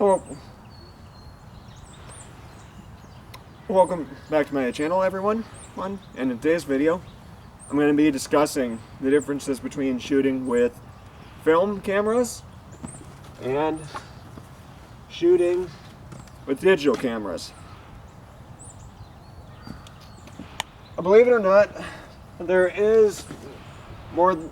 Well, welcome back to my channel, everyone. And in today's video, I'm going to be discussing the differences between shooting with film cameras and shooting with digital cameras. Believe it or not, there is more than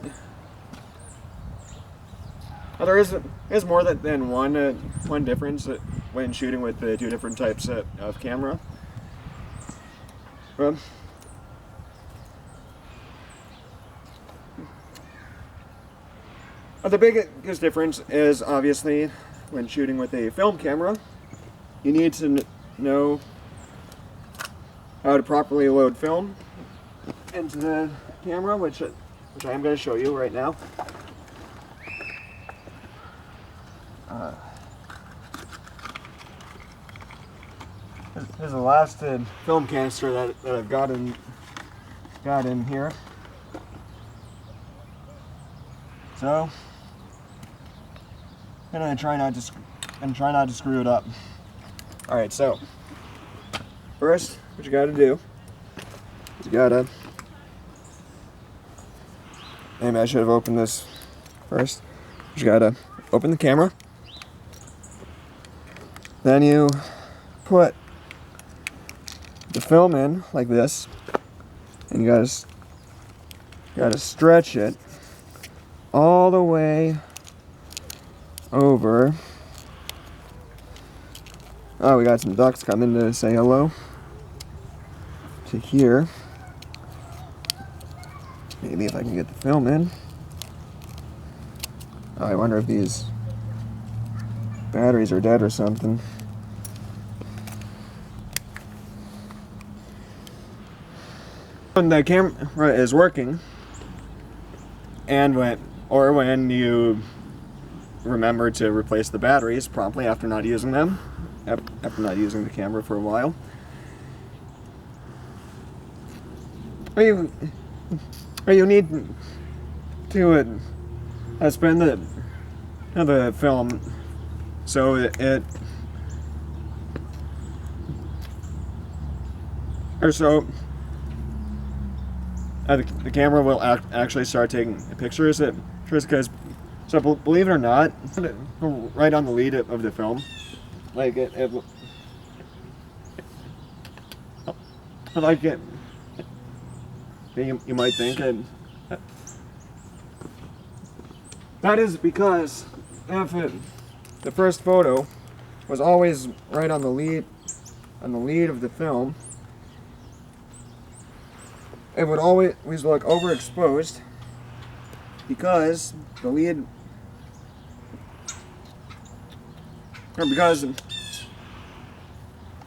one difference when shooting with the two different types of camera. The biggest difference is obviously when shooting with a film camera, you need to know how to properly load film into the camera, which I am going to show you right now. This is the last film canister that I've got in here. So I'm gonna try not to screw it up. All right, so first, what you gotta do is maybe I should have opened this first. You gotta open the camera. Then you put the film in like this, and you gotta stretch it all the way over. Oh, we got some ducks coming to say hello to here. Maybe if I can get the film in. Oh, I wonder if these batteries are dead or something. When the camera is working, and when you remember to replace the batteries promptly after not using them, after not using the camera for a while, or you need to spin the film so the camera will actually start taking pictures because, so believe it or not, right on the lead of the film, like you might think that is because if the first photo was always right on the lead of the film, it would always look overexposed because the lead,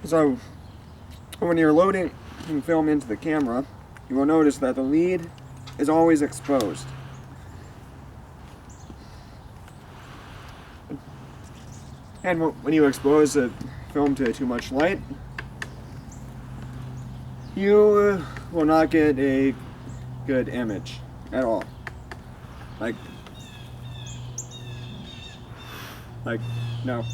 so when you're loading film into the camera, you will notice that the lead is always exposed. And when you expose the film to too much light, you will not get a good image at all. Like no.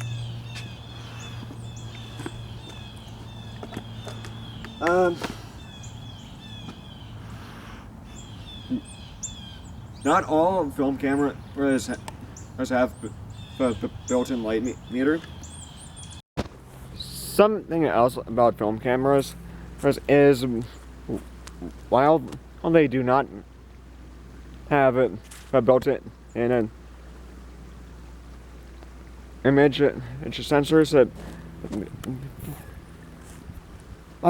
Not all film cameras have a built-in light meter. Something else about film cameras is while they do not have a built-in image sensors,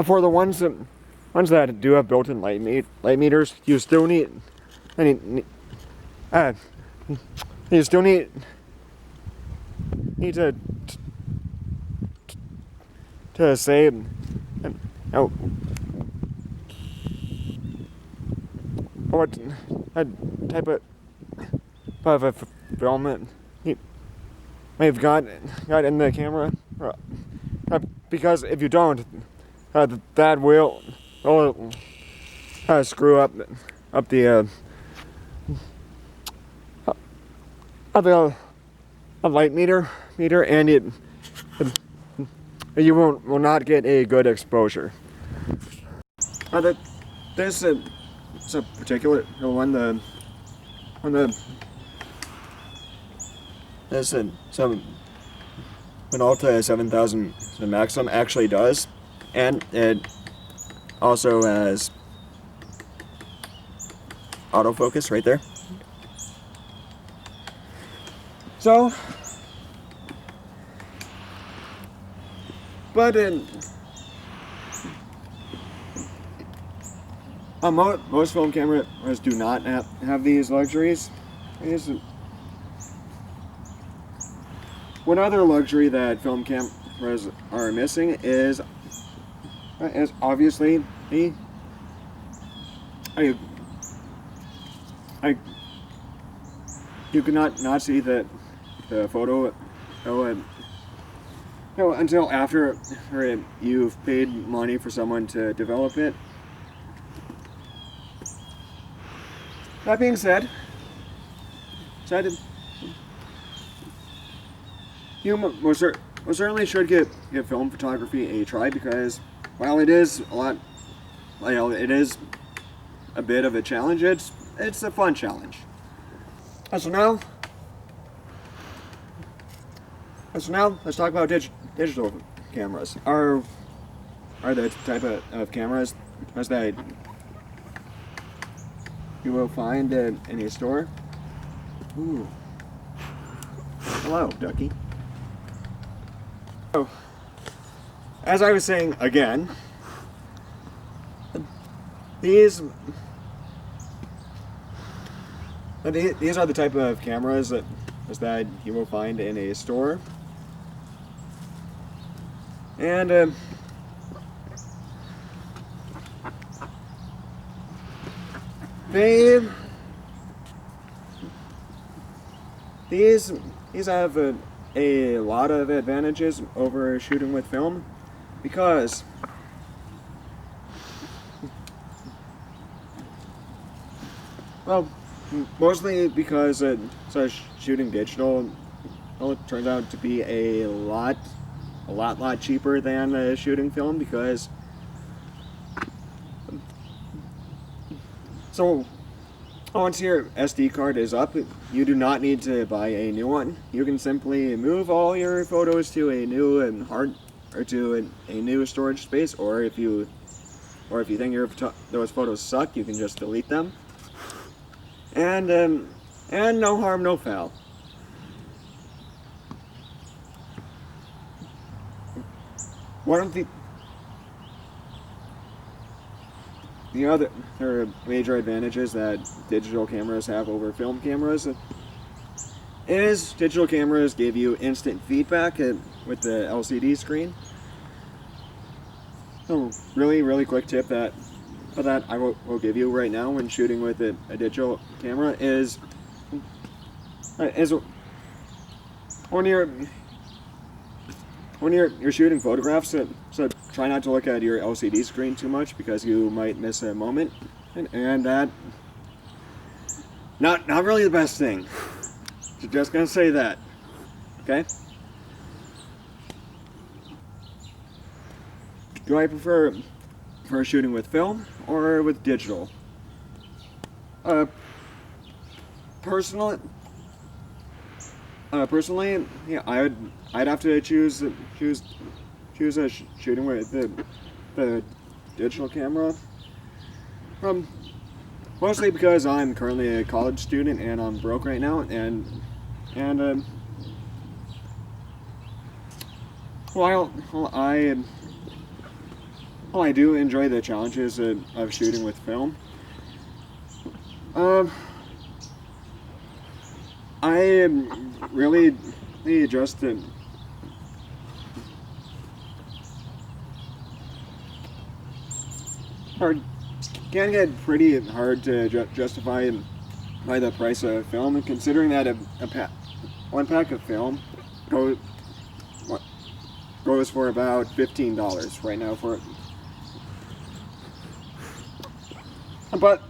for the ones that do have built-in light meters, you still need to say what type of a film you may have got in the camera, because if you don't, that will screw up the light meter, and you will not get a good exposure. This it's a particular one. This some Minolta 7000 the Maxim actually does, and it also has autofocus right there. So, but most film cameras do not have these luxuries. One other luxury that film cameras are missing is obviously you cannot see the photo until after you've paid money for someone to develop it. That being said, you most certainly should give film photography a try, because while it is a lot, it is a bit of a challenge, it's a fun challenge. So now let's talk about digital cameras. Are the type of cameras that you will find in a store. Ooh. Hello, Ducky. So, as I was saying again, these are the type of cameras that you will find in a store, and these have a lot of advantages over shooting with film, because mostly because shooting digital, it turns out to be a lot cheaper than shooting film, because once your SD card is up, you do not need to buy a new one. You can simply move all your photos to a new a new storage space, or if you think those photos suck, you can just delete them. And no harm, no foul. One of the other major advantages that digital cameras have over film cameras is digital cameras give you instant feedback with the LCD screen. So really quick tip that I will give you right now when shooting with a digital camera is when you're shooting photographs, so try not to look at your LCD screen too much, because you might miss a moment, and that not really the best thing. Just gonna say that, okay? Do I prefer shooting with film or with digital? Personally, yeah, I'd have to choose shooting with the digital camera. Mostly because I'm currently a college student and I'm broke right now, and while I do enjoy the challenges of shooting with film, I really just can get pretty hard to justify by the price of film, considering that one pack of film goes for about $15 right now for it. But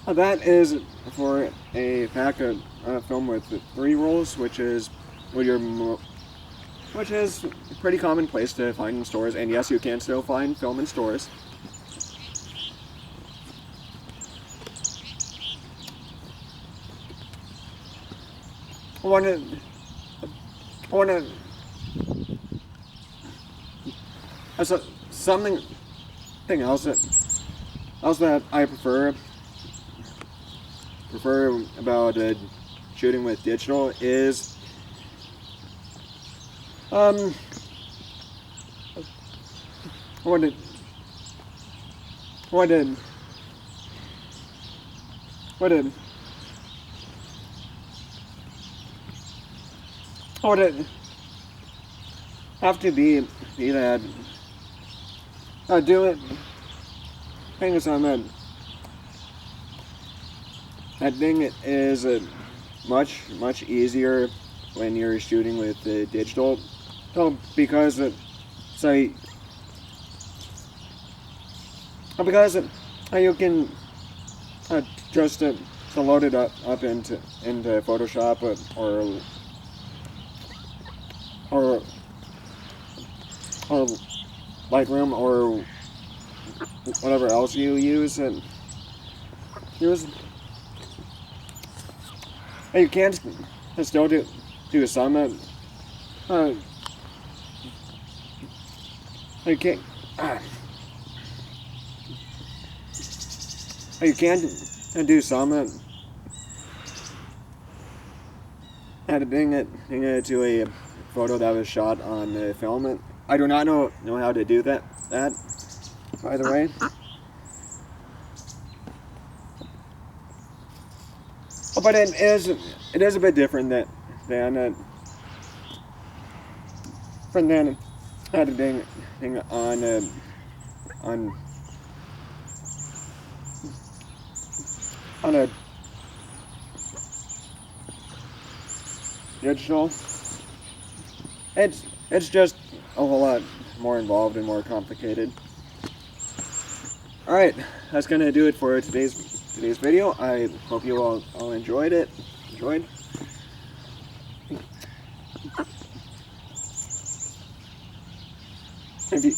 that is for a pack of film with 3 rolls, which is which is a pretty commonplace to find in stores. And yes, you can still find film in stores. I want to. Something else that I prefer about shooting with digital is I would have to be that do it. Thing is, that thing is much easier when you're shooting with the digital, because you can just to load it up into Photoshop or Lightroom or whatever else you use, and you can still do some you can't you can do some editing it to a photo that was shot on film. I do not know how to do that by the way. But it is a bit different than editing on a digital. It's just a whole lot more involved and more complicated. Alright, that's gonna do it for today's video. I hope you all enjoyed it. If you